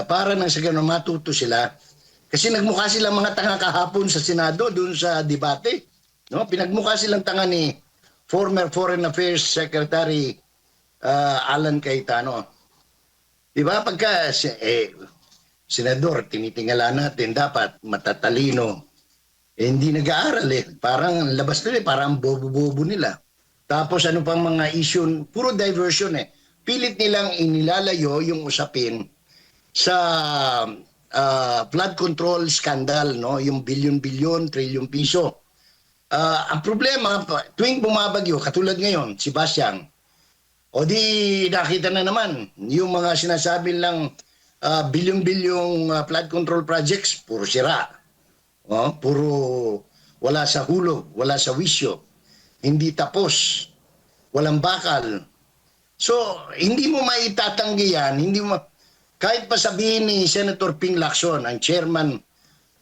Para nang sa ganun matuto sila. Kasi nagmukha silang mga tanga kahapon sa Senado doon sa debate. No? Pinagmukha silang tanga ni former Foreign Affairs Secretary Alan Cayetano. Di ba? Pagka senador, tinitingala natin, dapat matatalino. Hindi nag-aaral eh. Parang labas nila, parang bobo-bobo nila. Tapos ano pang mga issue, puro diversion eh. Pilit nilang inilalayo yung usapin sa flood control scandal, no? Yung bilyon-bilyon, trilyon piso. Ang problema, tuwing bumabagyo, katulad ngayon, si Basyang, o di nakita na naman, yung mga sinasabi lang bilyon-bilyong flood control projects, puro sira. Puro wala sa hulog, wala sa wisyo, hindi tapos, walang bakal. So, hindi mo maitatanggi yan, hindi mo, kahit pa sabihin ni Senator Ping Lacson, ang chairman,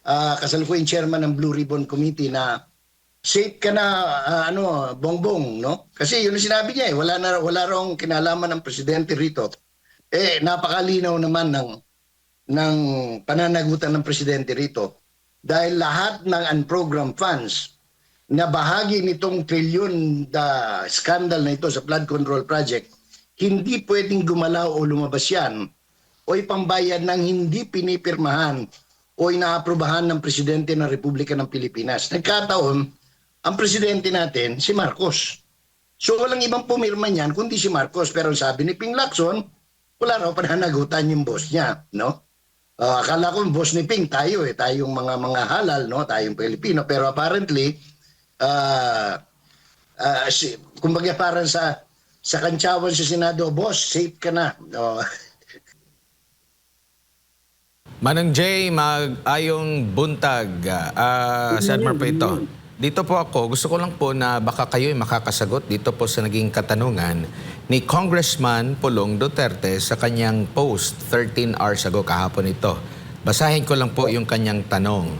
kasalukuyang chairman ng Blue Ribbon Committee na safe ka na, bongbong, no? Kasi yun ang sinabi niya eh, wala raw kinalaman ng presidente rito. Napakalinaw naman ng pananagutan ng presidente rito. Dahil lahat ng unprogrammed funds na bahagi nitong trilyon scandal na ito sa flood control project, hindi pwedeng gumalaw o lumabas yan o ipambayad ng hindi pinipirmahan o inaaprubahan ng Presidente ng Republika ng Pilipinas. Nagkataon, ang Presidente natin, si Marcos. So walang ibang pumirma niyan kundi si Marcos. Pero sabi ni Ping Lacson, wala raw pananagutan yung boss niya, no? Akala ko boss ni Ping tayo tayong mga halal, no? Tayong Pilipino. Pero apparently, kumbaga parang sa kantsawan sa Senado, boss, safe ka na. Manang Jay, mag-ayong buntag. Sa Admar po ito. Dito po ako, gusto ko lang po na baka kayo ay makakasagot dito po sa naging katanungan ni Congressman Pulong Duterte sa kanyang post 13 hours ago kahapon ito. Basahin ko lang po yung kanyang tanong.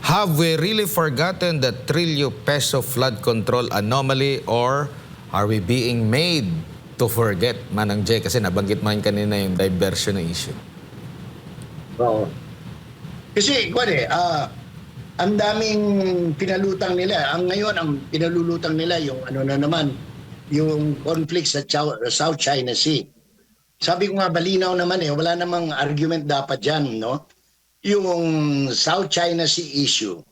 Have we really forgotten the trillion peso flood control anomaly or are we being made to forget? Manang Jay, kasi nabanggit mo kanina yung diversion na issue. Oo. Kasi, ang daming pinalutang nila. Ngayon, ang pinalulutang nila, yung yung conflict sa South China Sea. Sabi ko nga, balinaw naman wala namang argument dapat dyan, no? Yung South China Sea issue.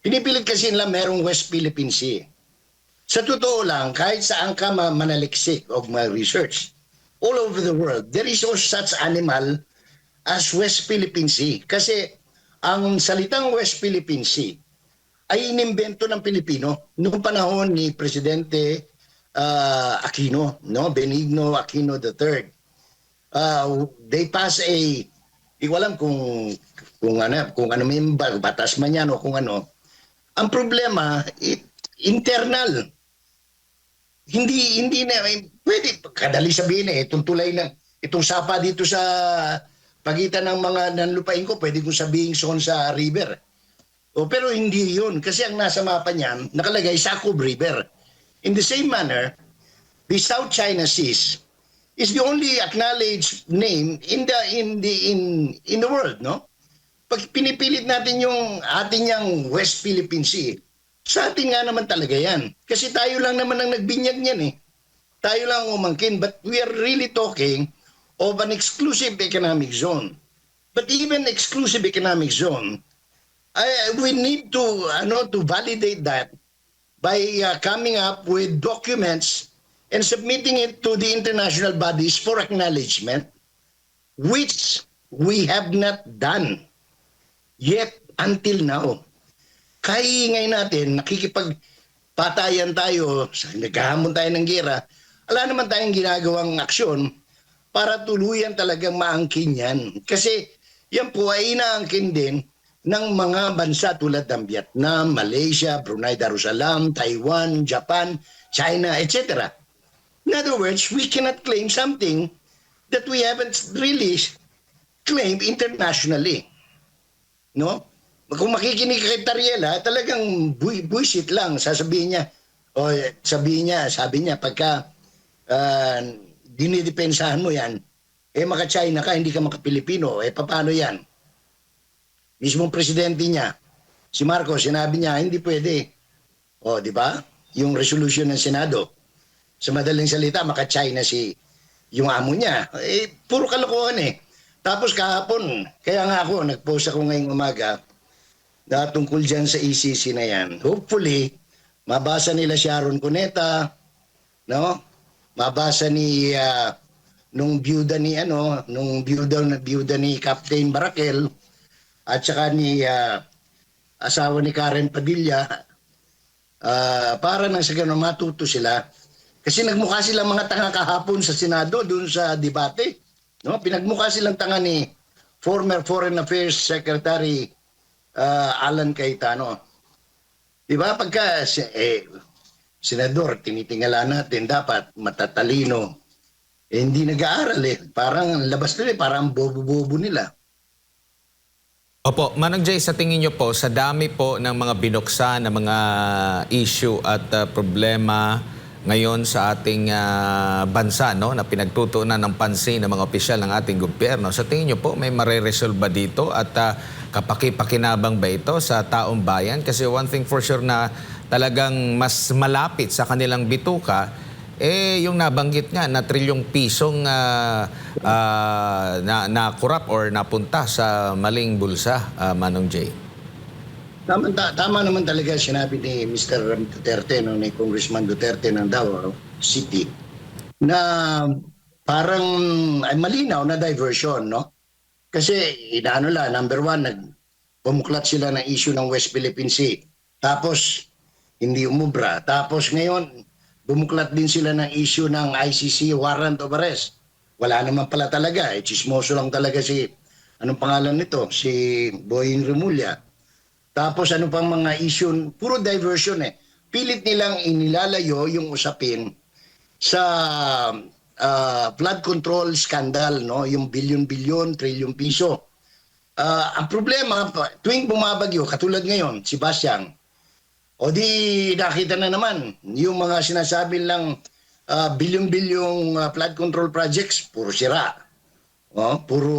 Pinipilit kasi nila merong West Philippine Sea. Sa totoo lang, kahit saan ka manaliksik o research, all over the world, there is no such animal as West Philippine Sea. Kasi ang salitang West Philippine Sea ay inimbento ng Pilipino noong panahon ni Presidente Aquino, no? Benigno Aquino III. They pass alam kung ano may batas man yan o kung ano. Ang problema, internal. Hindi na pwede kadali sabihin itong tulay na itong sapa dito sa pagitan ng mga nanlupain ko, pwede kong sabihin son sa river. Pero hindi yun. Kasi ang nasa mapa niyan, nakalagay Sakub River. In the same manner, the South China Seas is the only acknowledged name in the world, no? Pag pinipilit natin yung ating yang West Philippine Sea, sa atin nga naman talaga yan. Kasi tayo lang naman ang nagbinyag niyan Tayo lang umangkin. But we are really talking of an exclusive economic zone. But even exclusive economic zone, we need to validate that by coming up with documents and submitting it to the international bodies for acknowledgement, which we have not done yet until now. Kaya ingay natin, nakikipagpatayan tayo, naghahamon tayo ng gera, wala naman tayong ginagawang aksyon para tuluyan talagang maangkin yan. Kasi yan po ay inaangkin din ng mga bansa tulad ng Vietnam, Malaysia, Brunei Darussalam, Taiwan, Japan, China, etc. In other words, we cannot claim something that we haven't really claimed internationally. No? Kung makikinig kay Tariela, talagang buisit lang. Sabi niya, pagka dinidepensahan mo yan, maka-China ka, hindi ka maka-Pilipino, paano yan? Mismong presidente niya, si Marcos, sinabi niya, hindi pwede. O, di ba? Yung resolution ng Senado. Sa madaling salita, maka-China yung amo niya. Puro kalokohan eh. Tapos kahapon, kaya nga ako, nag-post ako ngayong umaga na tungkol dyan sa ECC na yan. Hopefully, mabasa nila Sharon Cuneta, no? Mabasa ni nung byuda ni Captain Barakel at saka ni asawa ni Karen Padilla, para nang sa ganun matuto sila. Kasi nagmukha silang mga tanga kahapon sa Senado doon sa debate. No? Pinagmukha silang tanga ni former Foreign Affairs Secretary Alan Cayetano. Di ba? Pagka senador, tinitingala natin, dapat matatalino. Hindi nag-aaral eh. Parang labas nila, parang bobo-bobo nila. Opo, Manang Jay, sa tingin niyo po, sa dami po ng mga binuksan na mga issue at problema ngayon sa ating bansa, no, na pinagtutuunan ng pansin ng mga opisyal ng ating gobyerno, sa tingin niyo po may mareresolve ba dito at kapaki-pakinabang ba ito sa taong bayan? Kasi one thing for sure na talagang mas malapit sa kanilang bituka, yung nabanggit nga na trilyong pisong na-corrupt or napunta sa maling bulsa, Manong Jay. Tama naman talaga sinabi ni Mr. Duterte, no, ni Congressman Duterte ng Davao City, na parang ay malinaw na diversion, no? Kasi number one, pumuklat sila ng issue ng West Philippine Sea. Tapos, hindi umubra. Tapos ngayon, bumuklat din sila ng issue ng ICC warrant of arrest. Wala naman pala talaga. Chismoso lang talaga anong pangalan nito? Si Boying Remulla. Tapos ano pang mga issue, puro diversion eh. Pilit nilang inilalayo yung usapin sa flood control scandal, no? Yung bilyon-bilyon, trilyong piso. Ang problema, tuwing bumabagyo, katulad ngayon, si Basyang, o di nakita na naman, yung mga sinasabi lang bilyon-bilyong flood control projects, puro sira. Puro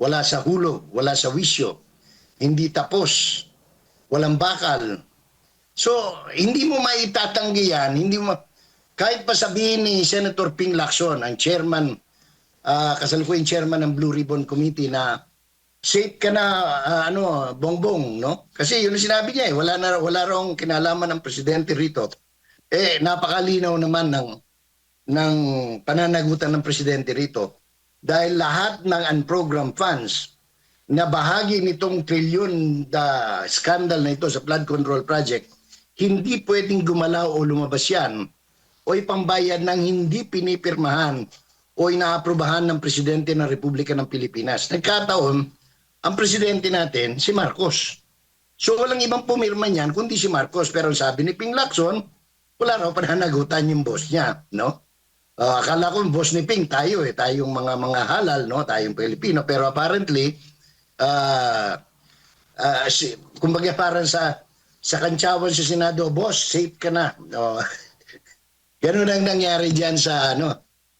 wala sa hulog, wala sa wisyo. Hindi tapos, walang bakal. So, hindi mo maitatanggi yan, kahit pa sabihin ni Senator Ping Lacson, ang chairman, kasalukuyang chairman ng Blue Ribbon Committee, na safe ka na, bongbong, no? Kasi yun ang sinabi niya wala raw kinalaman ng presidente rito. Napakalinaw naman ng pananagutan ng presidente rito. Dahil lahat ng unprogrammed funds na bahagi nitong trilyon scandal na ito sa flood control project, hindi pwedeng gumalaw o lumabas yan o ipambayad ng hindi pinipirmahan o inaaprubahan ng Presidente ng Republika ng Pilipinas. Nagkataon, ang Presidente natin, si Marcos. So walang ibang pumirma niyan kundi si Marcos. Pero sabi ni Ping Lacson, wala raw pananagutan yung boss niya, no? Akala ko yung boss ni Ping, tayong mga halal, no? Tayong Pilipino. Pero apparently, kumbaga parang sa kantsawan sa Senado, boss, safe ka na. Ganun ang nangyari dyan sa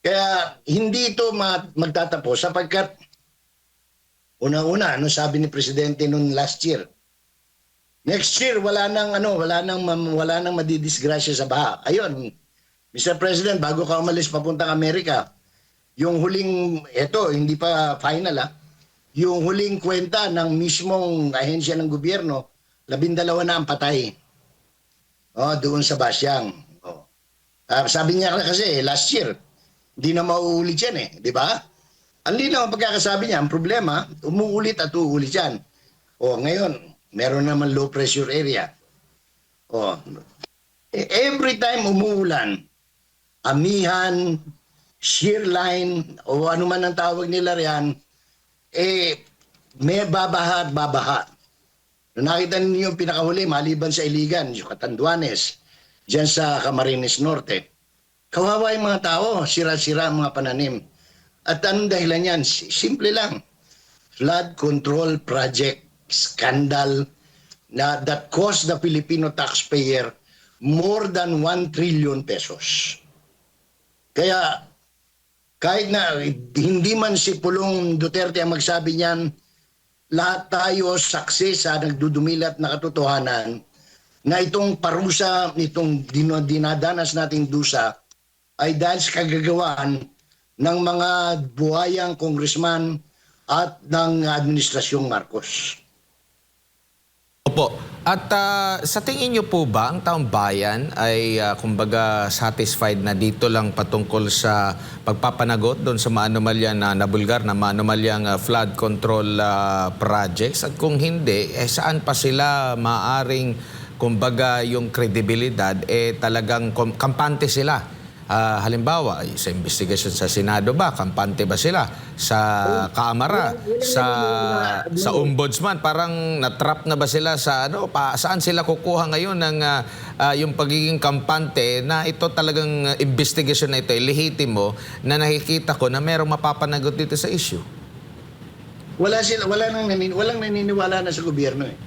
Kaya hindi ito magtatapos sapagkat una-una, sabi ni Presidente noon last year, next year wala nang madidisgrasya sa baha. Ayun, Mr. President, bago ka umalis papuntang Amerika, yung huling, hindi pa final yung huling kwenta ng mismong ahensya ng gobyerno, 12 na ang patay. Doon sa Basyang. Sabi niya kasi last year, hindi na mauulit yan di ba? Ang linaw ang pagkakasabi niya, ang problema, umuulit at uulit yan. Ngayon, meron naman low pressure area. Every time umuulan, amihan, shear line, o ano man ang tawag nila riyan, may babaha at babaha. Nakita ninyo yung pinakahuli, maliban sa Iligan, yung Catanduanes, dyan sa Camarines Norte. Kawawa yung mga tao, sira-sira ang mga pananim. At anong dahilan yan? Simple lang. Flood control project scandal that cost the Filipino taxpayer more than 1 trillion pesos. Kaya Kahit na hindi man si Pulong Duterte ang magsabi niyan, lahat tayo saksi sa nagdudumilat na katotohanan na itong parusa, itong dinadanas nating dusa ay dahil sa kagagawaan ng mga buhayang kongresman at ng Administrasyong Marcos. Opo. At sa tingin niyo po ba ang taong bayan ay kumbaga satisfied na dito lang patungkol sa pagpapanagot doon sa maanomalya na nabulgar na maanomalyang flood control projects? At kung hindi, saan pa sila maaring kumbaga yung kredibilidad talagang kampante sila? Halimbawa, sa investigasyon sa Senado ba, kampante ba sila? Sa Kamara, sa Ombudsman, parang natrap na ba sila sa saan sila kukuha ngayon ng yung pagiging kampante na ito talagang investigasyon na ito, lehitimo na nakikita ko na merong mapapanagot dito sa issue? Walang naniniwala na sa gobyerno eh.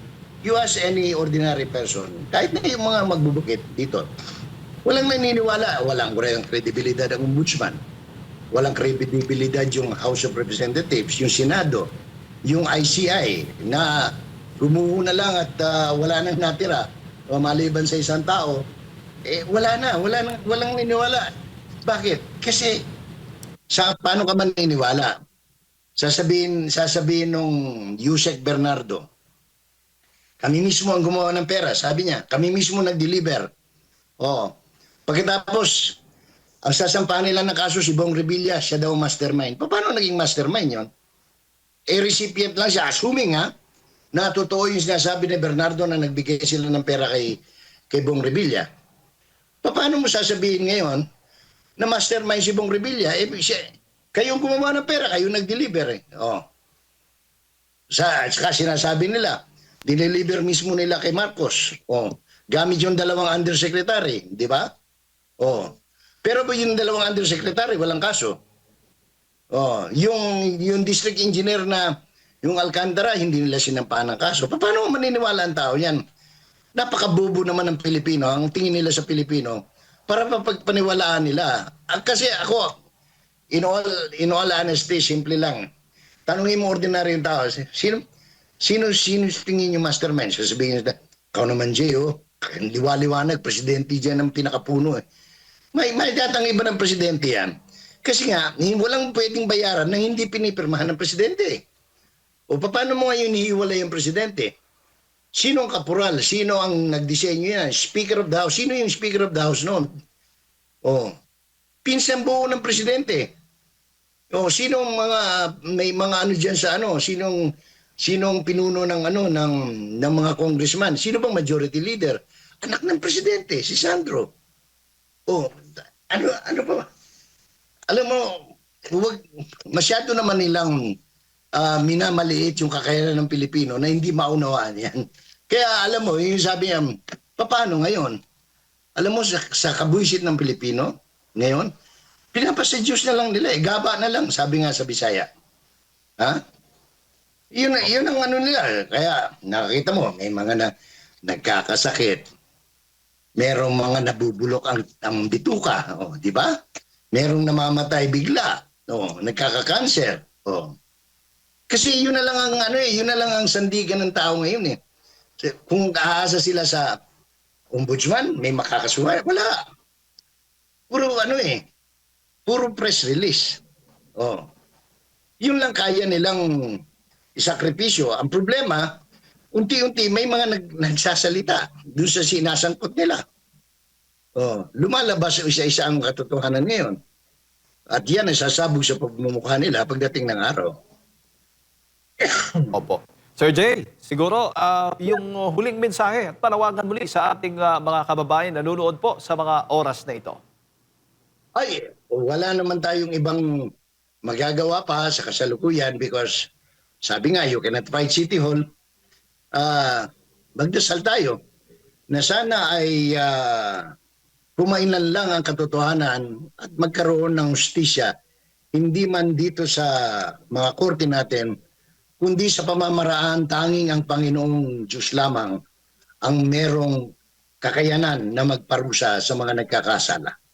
You ask any ordinary person, kahit na yung mga magbubukit dito, walang naniniwala, walang kredibilidad ang ombudsman. Walang kredibilidad yung House of Representatives, yung Senado, yung ICI na gumuho na lang at wala nang natira o maliban sa isang tao, walang naniniwala. Bakit? Kasi paano ka man naniniwala? Sasabihin nung Yusek Bernardo, kami mismo ang gumawa ng pera, sabi niya, kami mismo nag-deliver. Oh. Pagkatapos, ang sasampahan nila ng kaso si Bong Revilla, siya daw mastermind. Paano naging mastermind yon? Recipient lang siya, assuming na totoo yung sinasabi ni Bernardo na nagbigay sila ng pera kay Bong Revilla. Paano mo sasabihin ngayon na mastermind si Bong Revilla? Kayong gumawa ng pera, kayo nag-deliver eh. Oh. Saka sinasabi nila, dineliver mismo nila kay Marcos. Oh. Gamit yung dalawang undersecretary, di ba? Oh. Pero yung dalawang undersecretary, walang kaso. Oh, yung district engineer na yung Alcantara, hindi nila sinampahan ng kaso. Paano maniniwala ang tao yan? Napakabobo naman ng Pilipino, ang tingin nila sa Pilipino, para mapagpaniwalaan nila. Kasi ako, in all honesty, simple lang. Tanungin mo ordinaryong tao, sino tingin yung mastermind? Sasabihin nila, ikaw naman, Jay, liwaliwanag, presidente dyan ang pinakapuno eh. May datang iba ng presidente yan. Kasi nga, walang pwedeng bayaran na hindi pinipirmahan ng presidente. O paano mo ngayon hihiwalay yung presidente? Sino ang kapural? Sino ang nagdisenyo yan? Speaker of the House. Sino yung Speaker of the House noon? O, pinsan buo ng presidente. O, sinong may mga ano dyan sa sinong pinuno ng ng mga congressman? Sino bang majority leader? Anak ng presidente, si Sandro. Oh, ano pa? Alam mo, masyado naman nilang minamaliit yung kakayanan ng Pilipino na hindi maunawaan yan. Kaya alam mo, yung sabi niya, paano ngayon? Alam mo, sa kabuisit ng Pilipino, ngayon, pinapasedyos na lang nila, gaba na lang, sabi nga sa Bisaya. Ha? Yun ang nila. Kaya nakakita mo, may mga nagkakasakit. Merong mga nabubulok ang bituka, di ba? Merong namamatay bigla, nagkaka-cancer. Kasi yun na lang yun na lang ang sandigan ng tao ngayon eh. Kung aasa sila sa ombudsman, may makakasuhan, wala. Puro puro press release. Yun lang kaya nilang isakripisyo. Ang problema, unti-unti may mga nagsasalita doon sa sinasangkot nila. Lumalabas isa-isa ang katotohanan ngayon. At yan ay sasabog sa pagmumukha nila pagdating ng araw. Opo. Sir Jay, siguro yung huling mensahe at panawagan muli sa ating mga kababayan na nanonood po sa mga oras na ito. Ay, wala naman tayong ibang magagawa pa sa kasalukuyan because sabi nga, you cannot fight City Hall. Magdasal tayo na sana ay kumailan lang ang katotohanan at magkaroon ng hustisya, hindi man dito sa mga korte natin, kundi sa pamamaraan tanging ang Panginoong Diyos lamang ang merong kakayanan na magparusa sa mga nagkakasala.